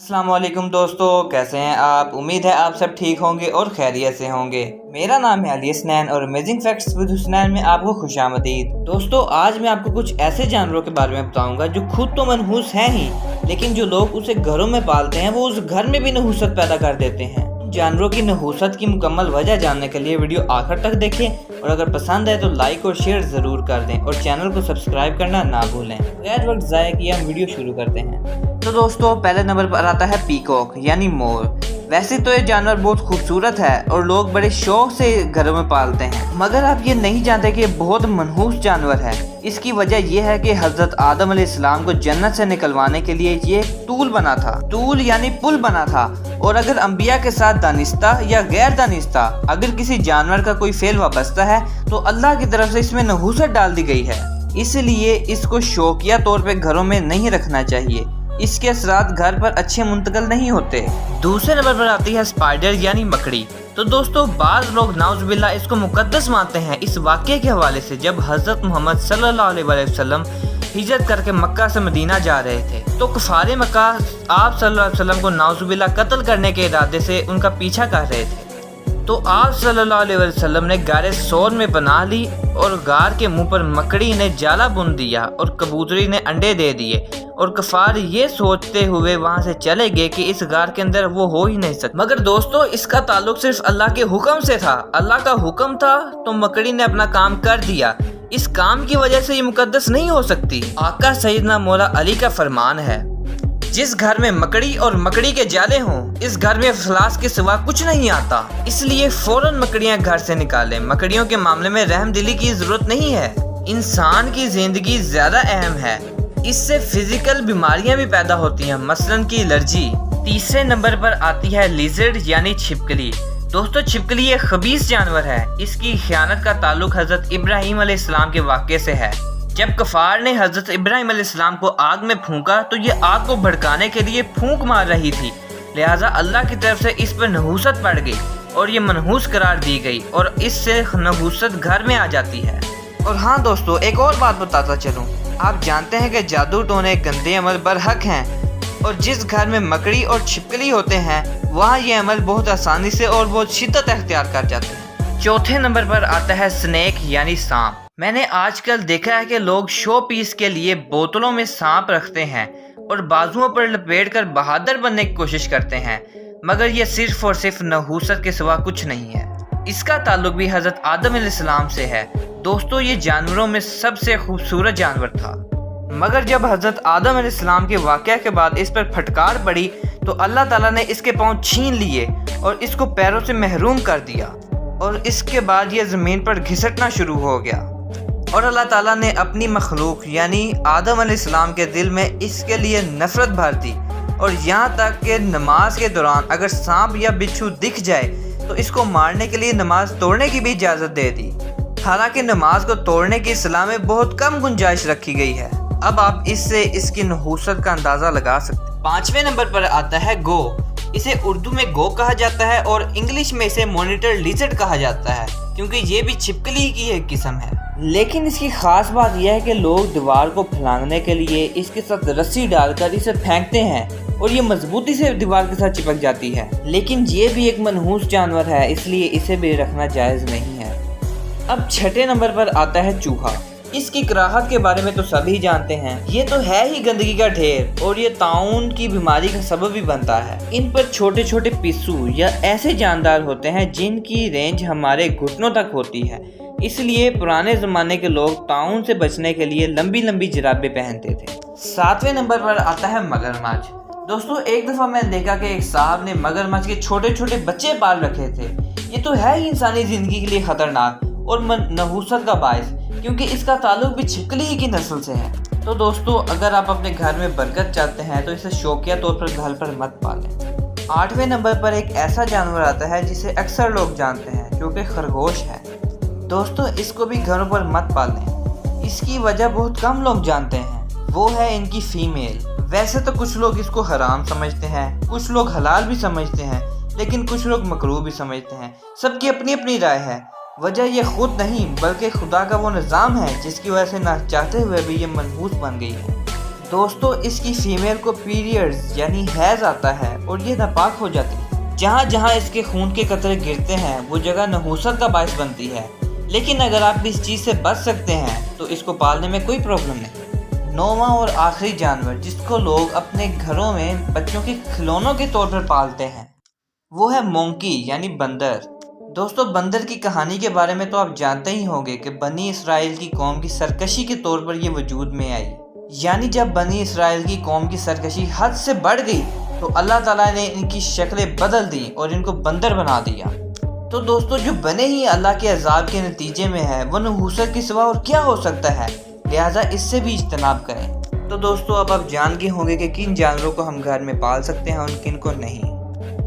अस्सलाम वालेकुम दोस्तों, कैसे हैं आप। उम्मीद है आप सब ठीक होंगे और खैरियत से होंगे। मेरा नाम है अली हसनैन और अमेजिंग फैक्ट्स विद हुसनैन में आपको खुशामदीद। दोस्तों, आज मैं आपको कुछ ऐसे जानवरों के बारे में बताऊंगा जो खुद तो मनहूस हैं ही, लेकिन जो लोग उसे घरों में पालते हैं वो उस घर में भी नहूसत पैदा कर देते हैं। जानवरों की नहूसत की मुकम्मल वजह जानने के लिए वीडियो आखिर तक देखें और अगर पसंद है तो लाइक और शेयर ज़रूर कर दें और चैनल को सब्सक्राइब करना ना भूलें। बगैर वक्त ज़ाया किए हम वीडियो शुरू करते हैं। तो दोस्तों, पहले नंबर पर आता है पीकॉक यानी मोर। वैसे तो ये जानवर बहुत खूबसूरत है और लोग बड़े शौक से घरों में पालते हैं, मगर आप ये नहीं जानते कि ये बहुत मनहूस जानवर है। इसकी वजह यह है कि हजरत आदम अलैहिस्सलाम को जन्नत से निकलवाने के लिए ये टूल बना था, टूल यानी पुल बना था। और अगर अंबिया के साथ दानिस्ता या गैर दानिस्ता अगर किसी जानवर का कोई फेल वाबस्ता है तो अल्लाह की तरफ से इसमें नहूसत डाल दी गई है, इसलिए इसको शौकिया तौर पे घरों में नहीं रखना चाहिए। इसके असरात घर पर अच्छे मुंतकिल नहीं होते। दूसरे नंबर पर आती है स्पाइडर यानी मकड़ी। तो दोस्तों, बाज़ लोग नाउज़ुबिल्लाह इसको मुकद्दस मानते हैं इस वाक़े के हवाले से जब हज़रत मोहम्मद सल्लल्लाहु अलैहि वसल्लम हिजरत करके मक्का से मदीना जा रहे थे तो कुफारे मक्का आप सल्लल्लाहु अलैहि वसल्लम को नाउज़ुबिल्लाह कत्ल करने के इरादे से उनका पीछा कर रहे थे। तो आप सल्लल्लाहु अलैहि वसल्लम ने गारे सौर में पनाह ली और गार के मुंह पर मकड़ी ने जाला बुन दिया और कबूतरी ने अंडे दे दिए और कफार ये सोचते हुए वहां से चले गए कि इस गार के अंदर वो हो ही नहीं सकता। मगर दोस्तों, इसका ताल्लुक सिर्फ अल्लाह के हुक्म से था। अल्लाह का हुक्म था तो मकड़ी ने अपना काम कर दिया। इस काम की वजह से ये मुकद्दस नहीं हो सकती। आका सैयदना मौला अली का फरमान है, जिस घर में मकड़ी और मकड़ी के जाले हों इस घर में फलास के सिवा कुछ नहीं आता। इसलिए फौरन मकड़ियां घर से निकालें। मकड़ियों के मामले में रहमदिली की जरूरत नहीं है। इंसान की जिंदगी ज्यादा अहम है, इससे फिजिकल बीमारियां भी पैदा होती हैं, मसलन की एलर्जी। तीसरे नंबर पर आती है लिजर्ड यानी छिपकली। दोस्तों, छिपकली एक खबीस जानवर है। इसकी खयानत का ताल्लुक हजरत इब्राहिम अलैहिस्सलाम के वाक़े से है। जब कफार ने हजरत इब्राहिम अलैहिस्सलाम को आग में फूंका तो ये आग को भड़काने के लिए फूंक मार रही थी, लिहाजा अल्लाह की तरफ से इस पर नहूसत पड़ गई और ये मनहूस करार दी गई और इससे नहूसत घर में आ जाती है। और हाँ दोस्तों, एक और बात बताता चलूँ, आप जानते हैं कि जादू टोने गंदे अमल बरहक हैं और जिस घर में मकड़ी और छिपकली होते हैं वहाँ ये अमल बहुत आसानी से और बहुत शिद्दत अख्तियार कर जाते हैं। चौथे नंबर पर आता है स्नेक यानी सांप। मैंने आजकल देखा है कि लोग शो पीस के लिए बोतलों में सांप रखते हैं और बाजुओं पर लपेट कर बहादुर बनने की कोशिश करते हैं, मगर ये सिर्फ और सिर्फ नहूसत के सिवा कुछ नहीं है। इसका ताल्लुक भी हजरत आदम अलैहिस्सलाम से है। दोस्तों, ये जानवरों में सबसे खूबसूरत जानवर था, मगर जब हजरत आदम अलैहिस्सलाम के वाक़या के बाद इस पर फटकार पड़ी तो अल्लाह ताला ने इसके पाँव छीन लिए और इसको पैरों से महरूम कर दिया और इसके बाद ये ज़मीन पर घिसटना शुरू हो गया और अल्लाह ताला ने अपनी मखलूक यानी आदम अलैहिस्सलाम के दिल में इसके लिए नफरत भर दी और यहाँ तक कि नमाज के दौरान अगर सांप या बिच्छू दिख जाए तो इसको मारने के लिए नमाज तोड़ने की भी इजाज़त दे दी। हालांकि नमाज को तोड़ने की इस्लाम में बहुत कम गुंजाइश रखी गई है। अब आप इससे इसकी नहूसत का अंदाज़ा लगा सकते हैं। पाँचवें नंबर पर आता है गो। इसे उर्दू में गो कहा जाता है और इंग्लिश में इसे मॉनिटर लिजर्ड कहा जाता है, क्योंकि ये भी छिपकली की एक किस्म है। लेकिन इसकी खास बात यह है कि लोग दीवार को फलांगने के लिए इसके साथ रस्सी डालकर इसे फेंकते हैं और ये मजबूती से दीवार के साथ चिपक जाती है। लेकिन ये भी एक मनहूस जानवर है, इसलिए इसे भी रखना जायज़ नहीं है। अब छठे नंबर पर आता है चूहा। इसकी कराहत के बारे में तो सभी जानते हैं, ये तो है ही गंदगी का ढेर और ये ताउन की बीमारी का सबब भी बनता है। इन पर छोटे छोटे पिस्सू या ऐसे जानदार होते हैं जिनकी रेंज हमारे घुटनों तक होती है, इसलिए पुराने ज़माने के लोग ताउन से बचने के लिए लंबी लंबी जुराबें पहनते थे। सातवें नंबर पर आता है मगरमच्छ। दोस्तों, एक दफ़ा मैंने देखा कि एक साहब ने मगरमच्छ के छोटे छोटे बच्चे पाल रखे थे। ये तो है ही इंसानी ज़िंदगी के लिए ख़तरनाक और नहूसत का बायस, क्योंकि इसका ताल्लुक भी छिपकली की नस्ल से है। तो दोस्तों, अगर आप अपने घर में बरकत चाहते हैं तो इसे शौकिया तौर पर घर पर मत पालें। आठवें नंबर पर एक ऐसा जानवर आता है जिसे अक्सर लोग जानते हैं, जो कि खरगोश है। दोस्तों, इसको भी घरों पर मत पालें। इसकी वजह बहुत कम लोग जानते हैं, वो है इनकी फीमेल। वैसे तो कुछ लोग इसको हराम समझते हैं, कुछ लोग हलाल भी समझते हैं, लेकिन कुछ लोग मकरूह भी समझते हैं। सबकी अपनी अपनी राय है। वजह ये खुद नहीं बल्कि खुदा का वो निज़ाम है जिसकी वजह से ना चाहते हुए भी ये मनहूस बन गई है। दोस्तों इसकी फीमेल को पीरियड्स यानी हैज़ आता है और ये नापाक हो जाती है। जहाँ जहाँ इसके खून के कतरे गिरते हैं वो जगह नहूसत का बायस बनती है। लेकिन अगर आप इस चीज़ से बच सकते हैं तो इसको पालने में कोई प्रॉब्लम नहीं। नौवां और आखिरी जानवर जिसको लोग अपने घरों में बच्चों के खिलौनों के तौर पर पालते हैं वो है मोंकी यानी बंदर। दोस्तों बंदर की कहानी के बारे में तो आप जानते ही होंगे कि बनी इसराइल की कौम की सरकशी के तौर पर ये वजूद में आई। यानी जब बनी इसराइल की कौम की सरकशी हद से बढ़ गई तो अल्लाह ताला ने इनकी शक्लें बदल दी और इनको बंदर बना दिया। तो दोस्तों जो बने ही अल्लाह के अजाब के नतीजे में है वो नहूसत के सिवा और क्या हो सकता है, लिहाजा इससे भी इज्तनाब करें। तो दोस्तों अब आप जान गए होंगे कि किन जानवरों को हम घर में पाल सकते हैं और किन को नहीं।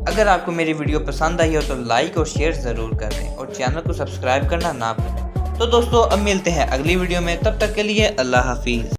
अगर आपको मेरी वीडियो पसंद आई हो तो लाइक और शेयर ज़रूर कर दें और चैनल को सब्सक्राइब करना ना भूलें। तो दोस्तों अब मिलते हैं अगली वीडियो में, तब तक के लिए अल्लाह हाफिज़।